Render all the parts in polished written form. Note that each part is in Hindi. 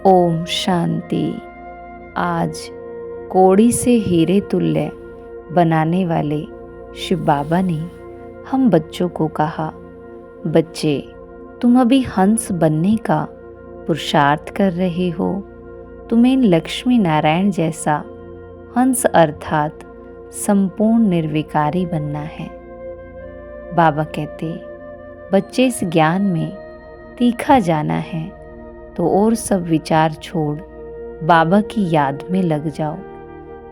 ओम शांति। आज कौड़ी से हीरे तुल्य बनाने वाले शिव बाबा ने हम बच्चों को कहा, बच्चे तुम अभी हंस बनने का पुरुषार्थ कर रहे हो। तुम्हें लक्ष्मी नारायण जैसा हंस अर्थात संपूर्ण निर्विकारी बनना है। बाबा कहते, बच्चे इस ज्ञान में तीखा जाना है तो और सब विचार छोड़ बाबा की याद में लग जाओ,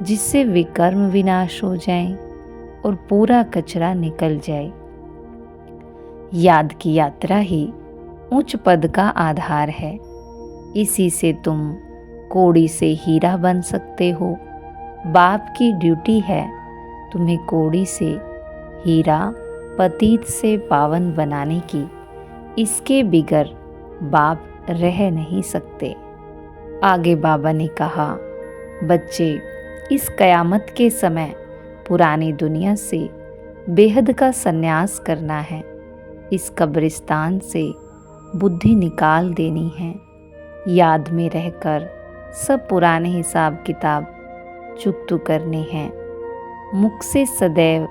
जिससे विकर्म विनाश हो जाए और पूरा कचरा निकल जाए। याद की यात्रा ही उच्च पद का आधार है। इसी से तुम कौड़ी से हीरा बन सकते हो। बाप की ड्यूटी है तुम्हें कौड़ी से हीरा पतीत से पावन बनाने की। इसके बिगर बाप रह नहीं सकते। आगे बाबा ने कहा, बच्चे इस कयामत के समय पुरानी दुनिया से बेहद का संन्यास करना है। इस कब्रिस्तान से बुद्धि निकाल देनी है। याद में रहकर सब पुराने हिसाब किताब चुकतू करने हैं। मुख से सदैव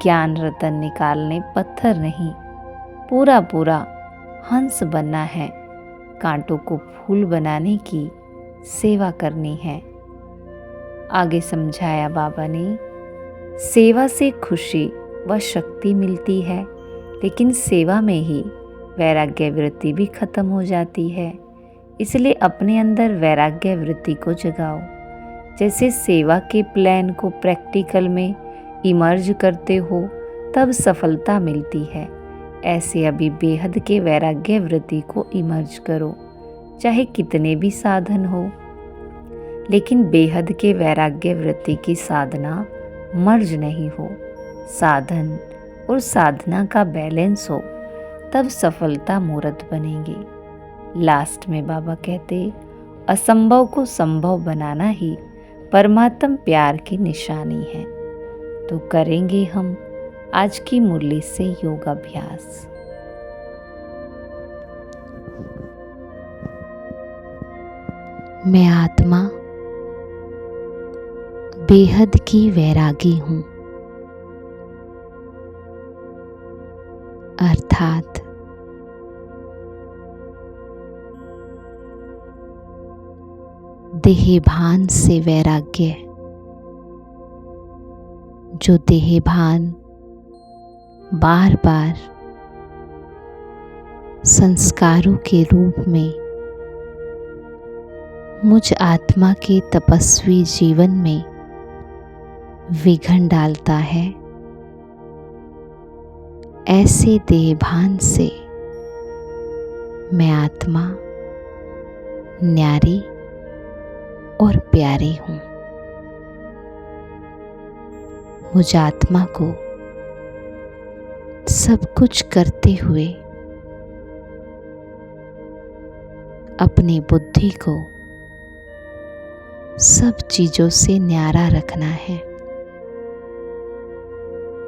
ज्ञान रतन निकालने पत्थर नहीं, पूरा पूरा हंस बनना है। कांटों को फूल बनाने की सेवा करनी है। आगे समझाया बाबा ने, सेवा से खुशी व शक्ति मिलती है, लेकिन सेवा में ही वैराग्य वृत्ति भी खत्म हो जाती है। इसलिए अपने अंदर वैराग्य वृत्ति को जगाओ। जैसे सेवा के प्लान को प्रैक्टिकल में इमर्ज करते हो तब सफलता मिलती है, ऐसे अभी बेहद के वैराग्य वृत्ति को इमर्ज करो। चाहे कितने भी साधन हो, लेकिन बेहद के वैराग्य वृत्ति की साधना मर्ज नहीं हो। साधन और साधना का बैलेंस हो, तब सफलता मूर्त बनेगी। लास्ट में बाबा कहते, असंभव को संभव बनाना ही परमात्म प्यार की निशानी है। तो करेंगे हम आज की मुरली से योगाभ्यास। मैं आत्मा बेहद की वैरागी हूँ, अर्थात देहभान से वैराग्य। जो देहभान बार बार संस्कारों के रूप में मुझ आत्मा के तपस्वी जीवन में विघन डालता है, ऐसे देहभान से मैं आत्मा न्यारी और प्यारी हूँ। मुझ आत्मा को सब कुछ करते हुए अपनी बुद्धि को सब चीजों से न्यारा रखना है,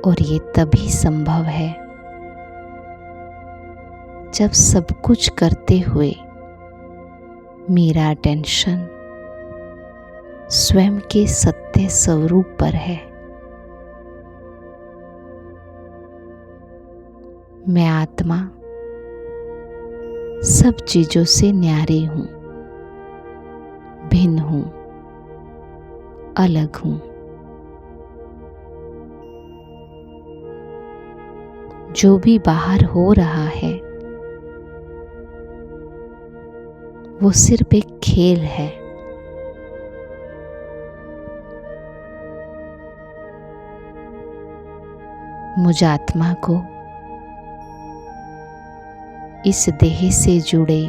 और ये तभी संभव है जब सब कुछ करते हुए मेरा अटेंशन स्वयं के सत्य स्वरूप पर है। मैं आत्मा सब चीजों से न्यारी हूँ, भिन्न हूँ, अलग हूँ। जो भी बाहर हो रहा है वो सिर्फ एक खेल है। मुझ आत्मा को इस देह से जुड़े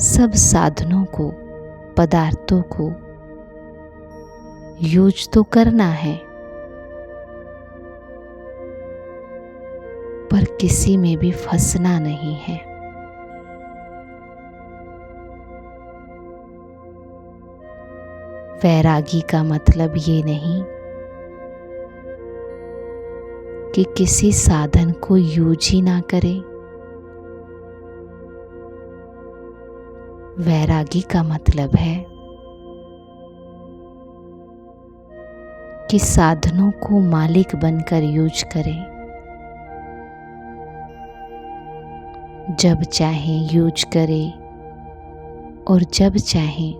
सब साधनों को, पदार्थों को यूज तो करना है, पर किसी में भी फंसना नहीं है। वैरागी का मतलब ये नहीं कि किसी साधन को यूज ही ना करे। वैरागी का मतलब है कि साधनों को मालिक बनकर यूज करें, जब चाहे यूज करें और जब चाहे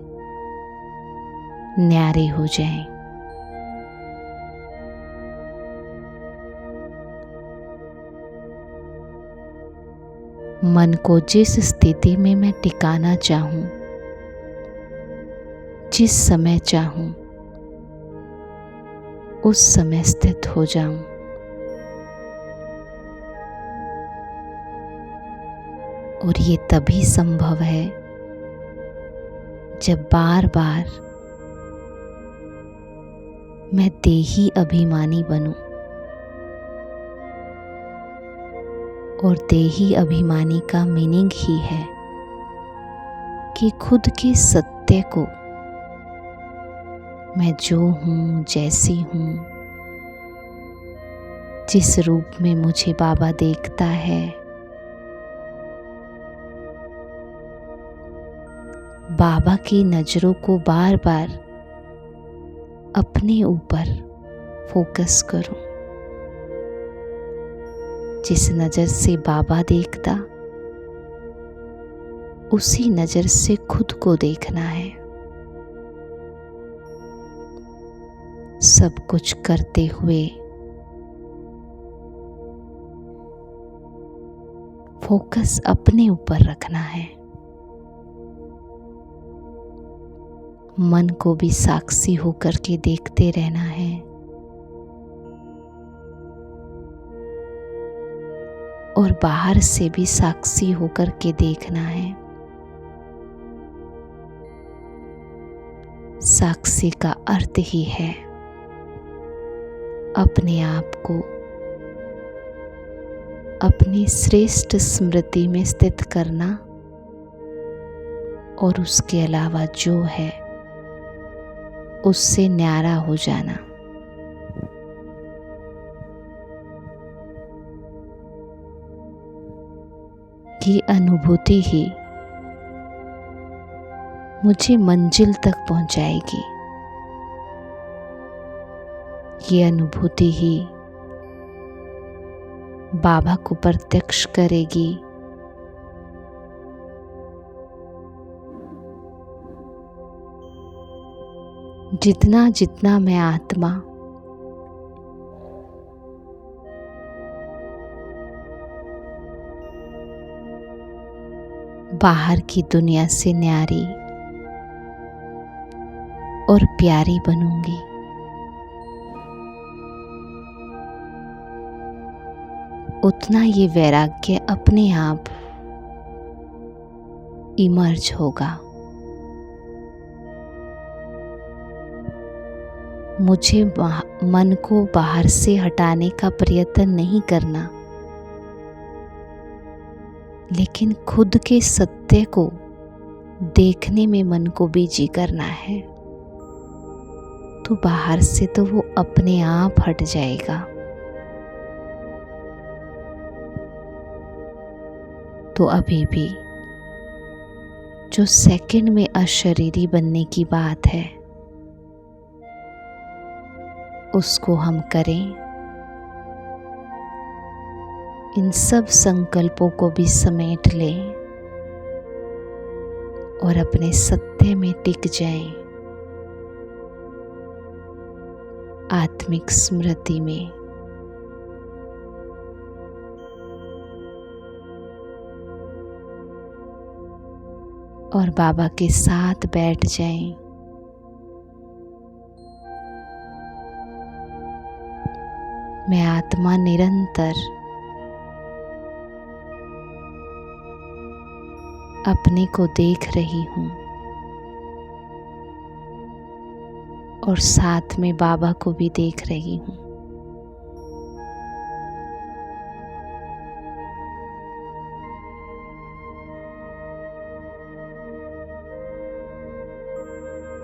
न्यारे हो जाएं। मन को जिस स्थिति में मैं टिकाना चाहूं, जिस समय चाहूं, उस समय स्थित हो जाऊं। और ये तभी संभव है जब बार बार मैं देही अभिमानी बनूं। और देही अभिमानी का मीनिंग ही है कि खुद के सत्य को, मैं जो हूँ, जैसी हूँ, जिस रूप में मुझे बाबा देखता है, बाबा की नजरों को बार बार अपने ऊपर फोकस करूं। जिस नजर से बाबा देखता, उसी नजर से खुद को देखना है। सब कुछ करते हुए फोकस अपने ऊपर रखना है। मन को भी साक्षी होकर के देखते रहना है और बाहर से भी साक्षी होकर के देखना है। साक्षी का अर्थ ही है अपने आप को अपनी श्रेष्ठ स्मृति में स्थित करना और उसके अलावा जो है उससे न्यारा हो जाना। ये अनुभूति ही मुझे मंजिल तक पहुंचाएगी। ये अनुभूति ही बाबा को प्रत्यक्ष करेगी। जितना जितना मैं आत्मा बाहर की दुनिया से न्यारी और प्यारी बनूंगी, उतना ये वैराग्य अपने आप इमर्ज होगा। मुझे मन को बाहर से हटाने का प्रयत्न नहीं करना, लेकिन खुद के सत्य को देखने में मन को बिजी करना है। तो बाहर से तो वो अपने आप हट जाएगा। तो अभी भी जो सेकंड में अशरीरी बनने की बात है, उसको हम करें। इन सब संकल्पों को भी समेट लें और अपने सत्य में टिक जाएं, आत्मिक स्मृति में। और बाबा के साथ बैठ जाएं। मैं आत्मा निरंतर अपने को देख रही हूँ और साथ में बाबा को भी देख रही हूँ।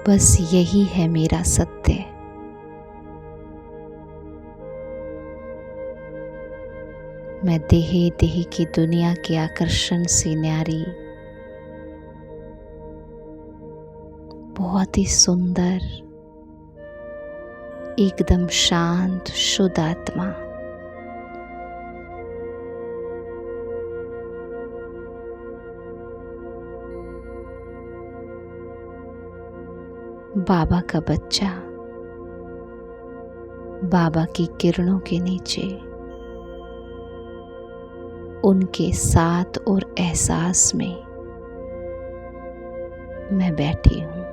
बस यही है मेरा सत्य। मैं देह की दुनिया के आकर्षण से न्यारी बहुत ही सुंदर, एकदम शांत शुद्ध आत्मा। बाबा का बच्चा बाबा की किरणों के नीचे उनके साथ और एहसास में मैं बैठी हूँ।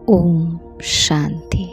ओम शांति।